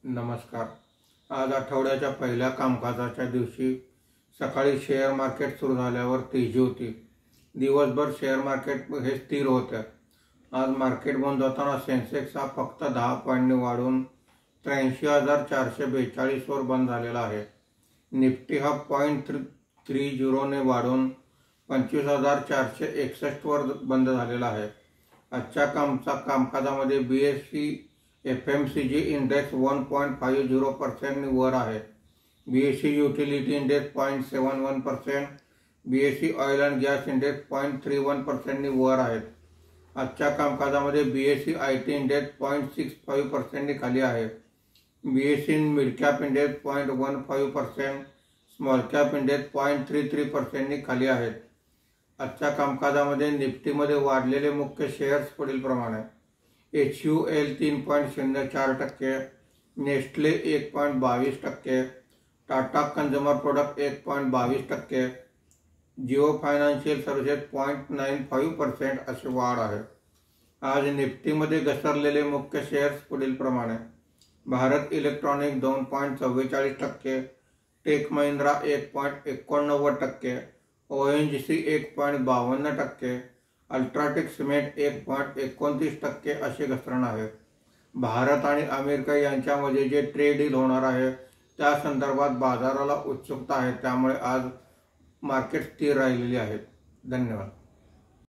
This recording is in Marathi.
नमस्कार। आज आठवड्याच्या पहिल्या कामकाजाच्या दिवशी सकाळी शेअर मार्केट सुरू झाल्यावर तेजी होती। दिवसभर शेअर मार्केट हे स्थिर होते। आज मार्केट बंद होताना सेन्सेक्स हा फक्त 10 पॉईंटने वाढून 83,442 वर बंद झालेला आहे। निफ्टी हा 0.30 ने वाढून 25,461 वर बंद झालेला आहे। आजच्या कामकाजामध्ये BSE FMCG इंडेक्स 1.50% ने वर आहे। BSE utility index 0.71%, BSE oil and gas index 0.31% ने वर आहेत। आजच्या कामकाजामध्ये BSE IT इंडेक्स 0.65% ने खाली आहे। BSE mid cap index 0.15%, small cap index 0.33% ने खाली आहेत। आजच्या कामकाजामध्ये निफ्टीमध्ये वाढलेले मुख्य शेअर्स पुढील प्रमाणे: HUL 3.04%, Nestle 1.22%, Tata consumer product 1.22%, Jio financial services 0.95% अशी वाढ आहे। आज निफ्टीमध्ये घसरलेले मुख्य शेअर्स पुढील प्रमाणे: Bharat Electronic 2.44%, Tech Mahindra 1.89%, ONGC 1.52%, UltraTech Cement 1.29% असे घसरण आहे। भारत आणि अमेरिका यांच्यामध्ये जे ट्रेड डील होणार आहे त्या संदर्भात बाजाराला उत्सुकता आहे, त्यामुळे आज मार्केट स्थिर राहिलेली आहे। धन्यवाद।